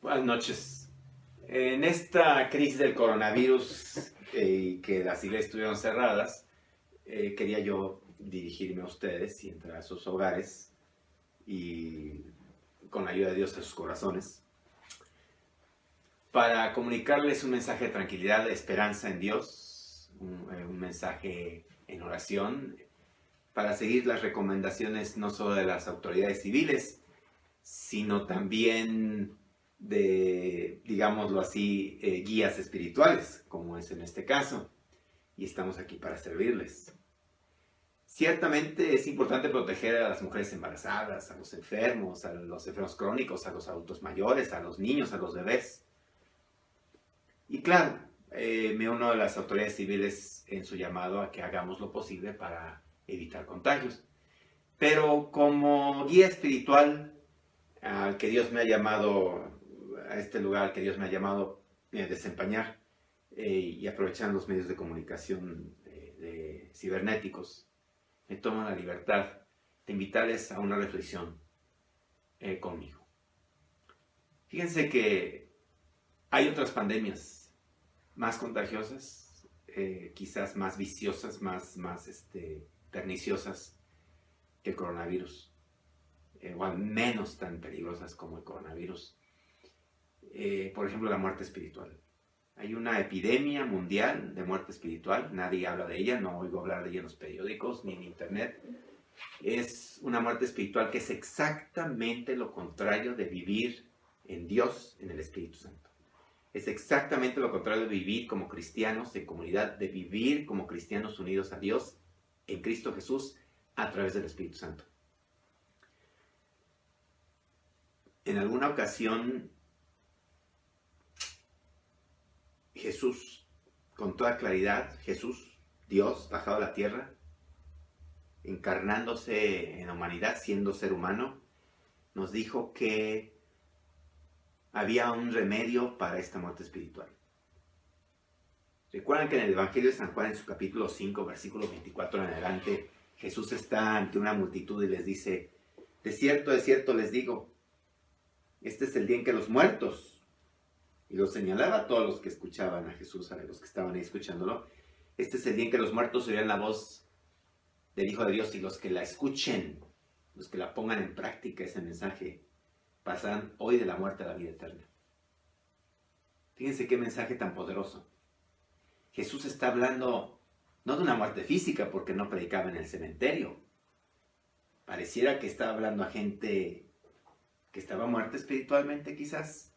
Buenas noches. En esta crisis del coronavirus y que las iglesias estuvieron cerradas, quería yo dirigirme a ustedes y entrar a sus hogares y con la ayuda de Dios a sus corazones para comunicarles un mensaje de tranquilidad, de esperanza en Dios, un mensaje en oración, para seguir las recomendaciones no solo de las autoridades civiles, sino también de, digámoslo así, guías espirituales, como es en este caso, y estamos aquí para servirles. Ciertamente es importante proteger a las mujeres embarazadas, a los enfermos crónicos, a los adultos mayores, a los niños, a los bebés. Y claro, me uno a las autoridades civiles en su llamado a que hagamos lo posible para evitar contagios. Pero como guía espiritual al que Dios me ha llamado, a este lugar que Dios me ha llamado a desempeñar, y aprovechando los medios de comunicación de cibernéticos, me tomo la libertad de invitarles a una reflexión conmigo. Fíjense que hay otras pandemias más contagiosas, quizás más viciosas, más perniciosas que el coronavirus, o al menos tan peligrosas como el coronavirus. Por ejemplo, la muerte espiritual. Hay una epidemia mundial de muerte espiritual, nadie habla de ella, no oigo hablar de ella en los periódicos ni en internet. Es una muerte espiritual que es exactamente lo contrario de vivir en Dios, en el Espíritu Santo. Es exactamente lo contrario de vivir como cristianos en comunidad, de vivir como cristianos unidos a Dios en Cristo Jesús a través del Espíritu Santo. En alguna ocasión, Jesús, con toda claridad, Jesús, Dios, bajado a la tierra, encarnándose en la humanidad, siendo ser humano, nos dijo que había un remedio para esta muerte espiritual. Recuerdan que en el Evangelio de San Juan, en su capítulo 5, versículo 24 en adelante, Jesús está ante una multitud y les dice: de cierto les digo, este es el día en que los muertos, y lo señalaba a todos los que escuchaban a Jesús, a los que estaban ahí escuchándolo, este es el día en que los muertos oirán la voz del Hijo de Dios, y los que la escuchen, los que la pongan en práctica ese mensaje, pasarán hoy de la muerte a la vida eterna. Fíjense qué mensaje tan poderoso. Jesús está hablando no de una muerte física, porque no predicaba en el cementerio. Pareciera que estaba hablando a gente que estaba muerta espiritualmente, quizás.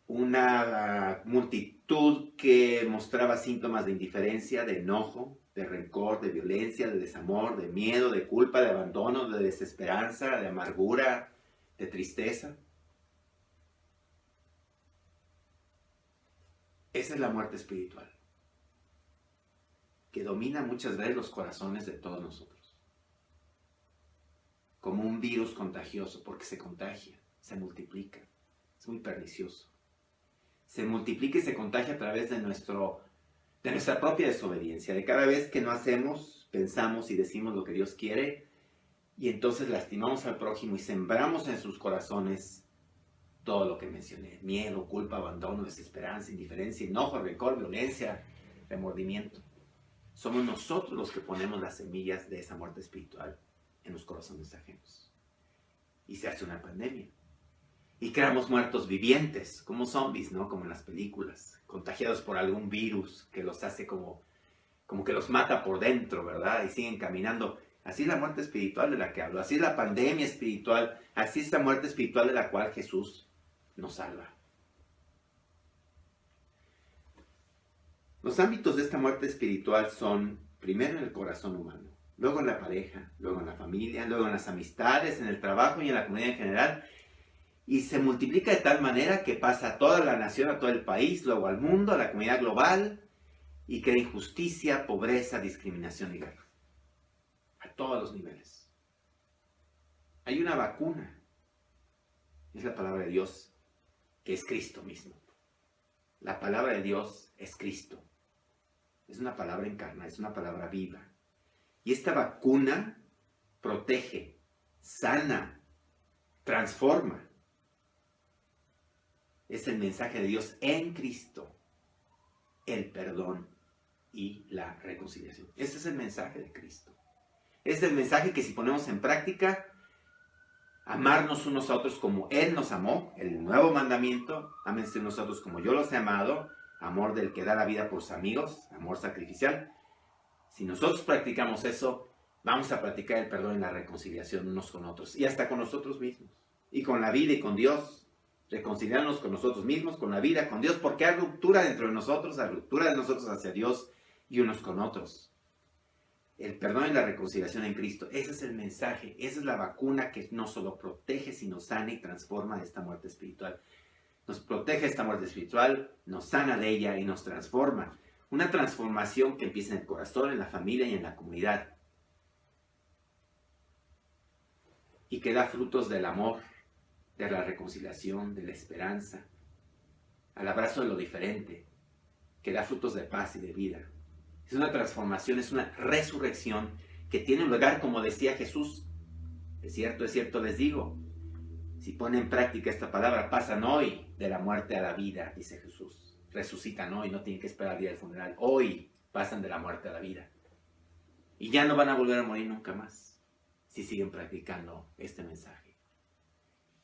Una multitud que mostraba síntomas de indiferencia, de enojo, de rencor, de violencia, de desamor, de miedo, de culpa, de abandono, de desesperanza, de amargura, de tristeza. Esa es la muerte espiritual, que domina muchas veces los corazones de todos nosotros, como un virus contagioso, porque se contagia, se multiplica, es muy pernicioso. Se multiplica y se contagia a través de nuestra propia desobediencia, de cada vez que no hacemos, pensamos y decimos lo que Dios quiere, y entonces lastimamos al prójimo y sembramos en sus corazones todo lo que mencioné: miedo, culpa, abandono, desesperanza, indiferencia, enojo, rencor, violencia, remordimiento. Somos nosotros los que ponemos las semillas de esa muerte espiritual en los corazones ajenos. Y se hace una pandemia. Y creamos muertos vivientes, como zombies, ¿no? Como en las películas, contagiados por algún virus que los hace como que los mata por dentro, ¿verdad? Y siguen caminando. Así es la muerte espiritual de la que hablo, así es la pandemia espiritual, así es la muerte espiritual de la cual Jesús nos salva. Los ámbitos de esta muerte espiritual son, primero, en el corazón humano, luego en la pareja, luego en la familia, luego en las amistades, en el trabajo y en la comunidad en general. Y se multiplica de tal manera que pasa a toda la nación, a todo el país, luego al mundo, a la comunidad global, y crea injusticia, pobreza, discriminación y guerra. A todos los niveles. Hay una vacuna. Es la palabra de Dios, que es Cristo mismo. La palabra de Dios es Cristo. Es una palabra encarnada, es una palabra viva. Y esta vacuna protege, sana, transforma. Es el mensaje de Dios en Cristo, el perdón y la reconciliación. Ese es el mensaje de Cristo. Es el mensaje que si ponemos en práctica, amarnos unos a otros como Él nos amó, el nuevo mandamiento, ámense unos a otros como yo los he amado, amor del que da la vida por sus amigos, amor sacrificial. Si nosotros practicamos eso, vamos a practicar el perdón y la reconciliación unos con otros y hasta con nosotros mismos. Y con la vida y con Dios, reconciliarnos con nosotros mismos, con la vida, con Dios, porque hay ruptura dentro de nosotros, hay ruptura de nosotros hacia Dios y unos con otros. El perdón y la reconciliación en Cristo, ese es el mensaje, esa es la vacuna que no solo protege, sino sana y transforma de esta muerte espiritual. Nos protege de esta muerte espiritual, nos sana de ella y nos transforma. Una transformación que empieza en el corazón, en la familia y en la comunidad. Y que da frutos del amor, de la reconciliación, de la esperanza, al abrazo de lo diferente, que da frutos de paz y de vida. Es una transformación, es una resurrección que tiene lugar, como decía Jesús. Es cierto les digo, si ponen en práctica esta palabra, pasan hoy de la muerte a la vida, dice Jesús. Resucitan hoy, no tienen que esperar el día del funeral. Hoy pasan de la muerte a la vida. Y ya no van a volver a morir nunca más, si siguen practicando este mensaje.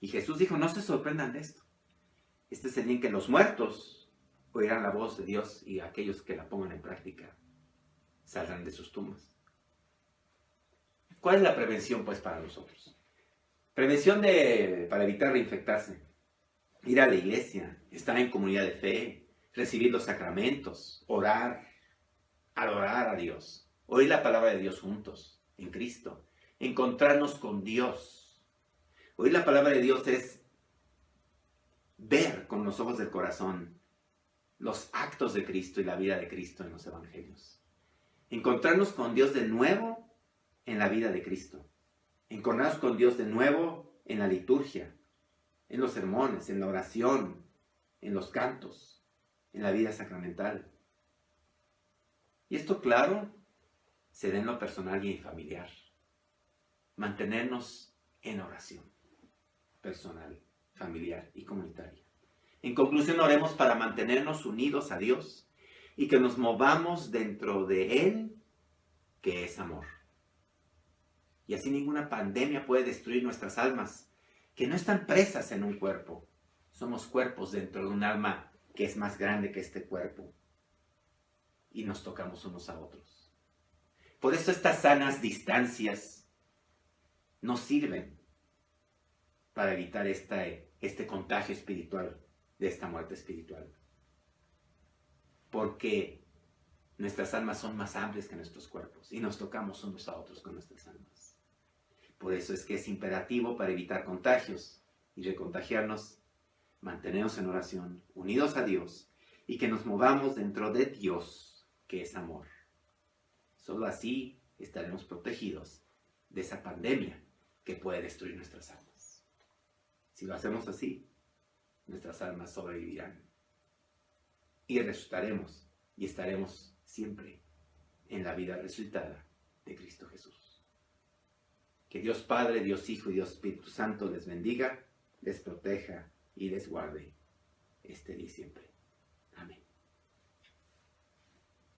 Y Jesús dijo, no se sorprendan de esto. Este es el día en que los muertos oirán la voz de Dios y aquellos que la pongan en práctica saldrán de sus tumbas. ¿Cuál es la prevención, pues, para nosotros? Prevención para evitar reinfectarse. Ir a la iglesia, estar en comunidad de fe, recibir los sacramentos, orar, adorar a Dios, oír la palabra de Dios juntos, en Cristo, encontrarnos con Dios. Oír la palabra de Dios es ver con los ojos del corazón los actos de Cristo y la vida de Cristo en los evangelios. Encontrarnos con Dios de nuevo en la vida de Cristo. Encontrarnos con Dios de nuevo en la liturgia, en los sermones, en la oración, en los cantos, en la vida sacramental. Y esto, claro, se da en lo personal y familiar. Mantenernos en oración personal, familiar y comunitaria. En conclusión, oremos para mantenernos unidos a Dios y que nos movamos dentro de Él, que es amor. Y así ninguna pandemia puede destruir nuestras almas, que no están presas en un cuerpo. Somos cuerpos dentro de un alma que es más grande que este cuerpo. Y nos tocamos unos a otros. Por eso estas sanas distancias nos sirven para evitar este contagio espiritual, de esta muerte espiritual. Porque nuestras almas son más amplias que nuestros cuerpos y nos tocamos unos a otros con nuestras almas. Por eso es que es imperativo para evitar contagios y recontagiarnos, mantenernos en oración, unidos a Dios y que nos movamos dentro de Dios, que es amor. Solo así estaremos protegidos de esa pandemia que puede destruir nuestras almas. Si lo hacemos así, nuestras almas sobrevivirán y resucitaremos y estaremos siempre en la vida resucitada de Cristo Jesús. Que Dios Padre, Dios Hijo y Dios Espíritu Santo les bendiga, les proteja y les guarde este día y siempre.